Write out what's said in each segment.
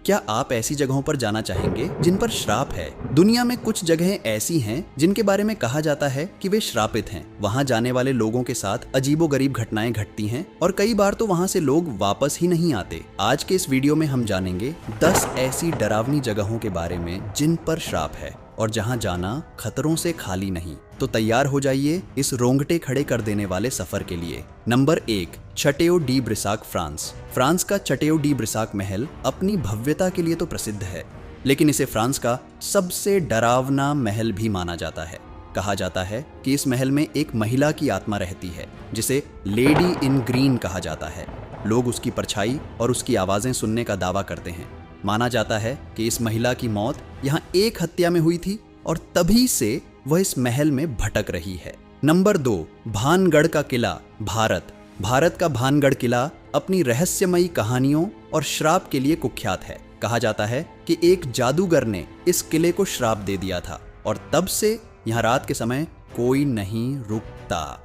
क्या आप ऐसी जगहों पर जाना चाहेंगे जिन पर श्राप है? दुनिया में कुछ जगहें ऐसी हैं जिनके बारे में कहा जाता है कि वे श्रापित हैं। वहां जाने वाले लोगों के साथ अजीबोगरीब घटनाएं घटती हैं और कई बार तो वहां से लोग वापस ही नहीं आते। आज के इस वीडियो में हम जानेंगे 10 ऐसी डरावनी जगहों के बारे में जिन पर श्राप है और जहां जाना खतरों से खाली नहीं। तो तैयार हो जाइए इस रोंगटे खड़े कर देने वाले सफर के लिए। Number 1, Chateau de Brissac, France. France का चटेउ डी ब्रिसाक महल अपनी भव्यता के लिए तो प्रसिद्ध है, लेकिन इसे फ्रांस का सबसे डरावना महल भी माना जाता है। कहा जाता है कि इस महल में एक महिला की आत्मा रहती है जिसे लेडी इन ग्रीन कहा जाता है। लोग उसकी परछाई और उसकी आवाजें सुनने का दावा करते हैं। माना जाता है कि इस महिला की मौत यहाँ एक हत्या में हुई थी और तभी से वह इस महल में भटक रही है। नंबर 2, भानगढ़ का किला, भारत। भारत का भानगढ़ किला अपनी रहस्यमयी कहानियों और श्राप के लिए कुख्यात है। कहा जाता है कि एक जादूगर ने इस किले को श्राप दे दिया था और तब से यहाँ रात के समय कोई नहीं रुकता।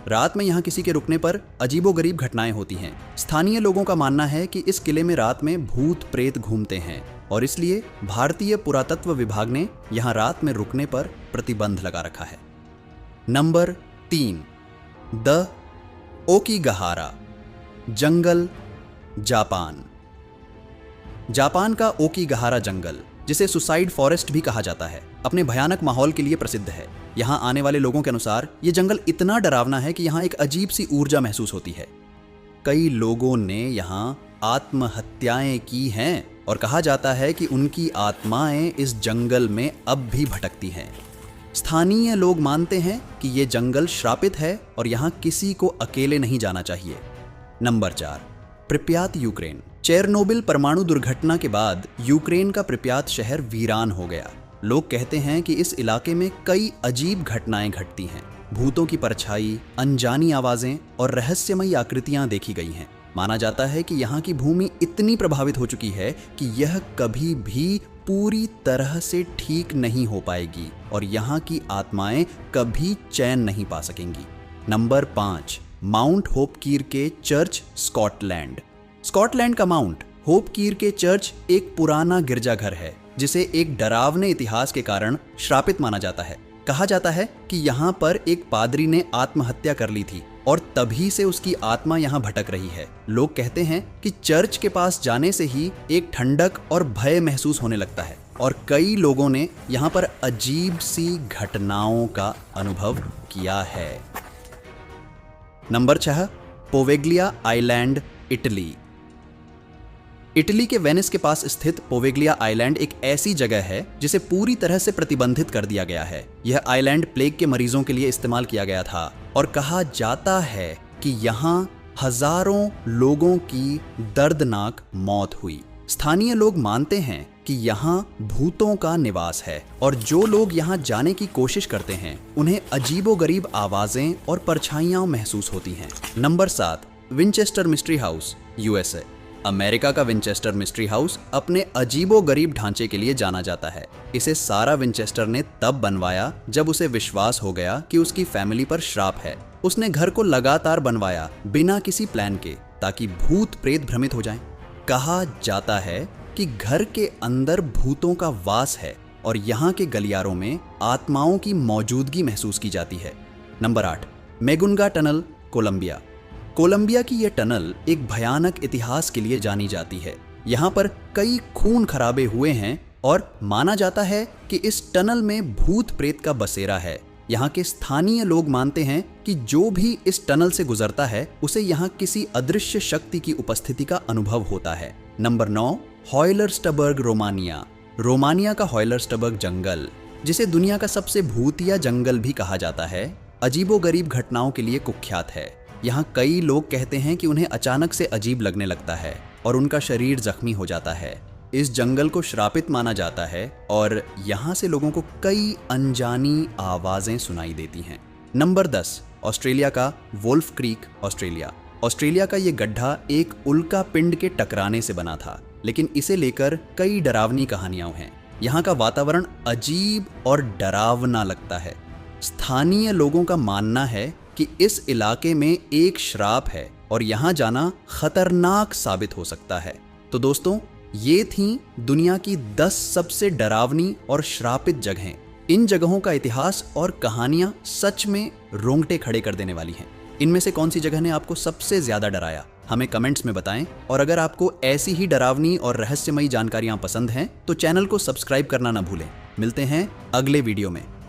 रात में यहाँ किसी के रुकने पर अजीबोगरीब घटनाएं होती हैं। स्थानीय लोगों का मानना है कि इस किले में रात में भूत प्रेत घूमते हैं और इसलिए भारतीय पुरातत्व विभाग ने यहाँ रात में रुकने पर प्रतिबंध लगा रखा है। नंबर 3, द ओकीगहारा जंगल, जापान। जापान का ओकीगहारा जंगल, जिसे सुसाइड फॉरेस्ट भी कहा जाता है, अपने भयानक माहौल के लिए प्रसिद्ध है। यहाँ आने वाले लोगों के अनुसार ये जंगल इतना डरावना है कि यहाँ एक अजीब सी ऊर्जा महसूस होती है। कई लोगों ने यहाँ आत्महत्याएं की हैं और कहा जाता है कि उनकी आत्माएं इस जंगल में अब भी भटकती हैं। स्थानीय लोग मानते हैं कि ये जंगल श्रापित है और यहाँ किसी को अकेले नहीं जाना चाहिए। Number 4, प्रिप्यात, Ukraine. चेरनोबिल परमाणु दुर्घटना के बाद यूक्रेन का प्रिप्यात शहर वीरान हो गया। लोग कहते हैं कि इस इलाके में कई अजीब घटनाएं घटती हैं। भूतों की परछाई, अनजानी आवाजें और रहस्यमयी आकृतियां देखी गई हैं। माना जाता है कि यहाँ की भूमि इतनी प्रभावित हो चुकी है कि यह कभी भी पूरी तरह से ठीक नहीं हो पाएगी और यहाँ की आत्माएं कभी चैन नहीं पा सकेंगी। नंबर 5, माउंट होपकीर के चर्च, स्कॉटलैंड। स्कॉटलैंड का माउंट होपकीर के चर्च एक पुराना गिरजाघर है जिसे एक डरावने इतिहास के कारण श्रापित माना जाता है। कहा जाता है कि यहाँ पर एक पादरी ने आत्महत्या कर ली थी और तभी से उसकी आत्मा यहाँ भटक रही है। लोग कहते हैं कि चर्च के पास जाने से ही एक ठंडक और भय महसूस होने लगता है और कई लोगों ने यहाँ पर अजीब सी घटनाओं का अनुभव किया है। Number 6, Poveglia island, Italy. Italy के वेनिस के पास स्थित पोवेग्लिया आइलैंड एक ऐसी जगह है जिसे पूरी तरह से प्रतिबंधित कर दिया गया है। यह आइलैंड प्लेग के मरीजों के लिए इस्तेमाल किया गया था और कहा जाता है कि यहाँ हजारों लोगों की दर्दनाक मौत हुई। स्थानीय लोग मानते हैं कि यहाँ भूतों का निवास है और जो लोग यहाँ जाने की कोशिश करते हैं उन्हें अजीबोगरीब आवाजें और परछाइयां महसूस होती हैं। Number 7, Winchester mystery house, USA. America का विंचेस्टर मिस्ट्री हाउस अपने अजीबोगरीब ढांचे के लिए जाना जाता है। इसे सारा विंचेस्टर ने तब बनवाया जब उसे विश्वास हो गया कि उसकी फैमिली पर श्राप है। उसने घर को लगातार बनवाया बिना किसी प्लान के ताकि भूत प्रेत भ्रमित हो जाएं। कहा जाता है कि घर के अंदर भूतों का वास है और यहाँ के गलियारों में आत्माओं की मौजूदगी महसूस की जाती है। Number 8, Megunga tunnel, Colombia. Colombia की यह टनल एक भयानक इतिहास के लिए जानी जाती है। यहाँ पर कई खून खराबे हुए हैं और माना जाता है कि इस टनल में भूत प्रेत का बसेरा है। यहाँ के स्थानीय लोग मानते हैं कि जो भी इस टनल से गुजरता है उसे यहाँ किसी अदृश्य शक्ति की उपस्थिति का अनुभव होता है। Number 9, हॉयलर्स्टबर्ग, Romania. रोमानिया का हॉयलर्स्टबर्ग जंगल, जिसे दुनिया का सबसे भूतिया जंगल भी कहा जाता है, अजीबोगरीब घटनाओं के लिए कुख्यात है। यहाँ कई लोग कहते हैं कि उन्हें अचानक से अजीब लगने लगता है और उनका शरीर जख्मी हो जाता है। इस जंगल को श्रापित माना जाता है और यहाँ से लोगों को कई अनजानी आवाजें सुनाई देती हैं। नंबर 10, ऑस्ट्रेलिया का वुल्फ क्रीक, ऑस्ट्रेलिया। ऑस्ट्रेलिया का ये गड्ढा एक उल्का पिंड के टकराने से बना था, लेकिन इसे लेकर कई डरावनी कहानियां हैं। यहाँ का वातावरण अजीब और डरावना लगता है। स्थानीय लोगों का मानना है कि इस इलाके में एक श्राप है और यहाँ जाना खतरनाक साबित हो सकता है। तो दोस्तों, ये थीं दुनिया की 10 सबसे डरावनी और श्रापित जगहें। इन जगहों का इतिहास और कहानियां सच में रोंगटे खड़े कर देने वाली हैं। इनमें से कौन सी जगह ने आपको सबसे ज्यादा डराया, हमें कमेंट्स में बताएं। और अगर आपको ऐसी ही डरावनी और रहस्यमयी जानकारियां पसंद हैं तो चैनल को सब्सक्राइब करना ना भूलें। मिलते हैं अगले वीडियो में।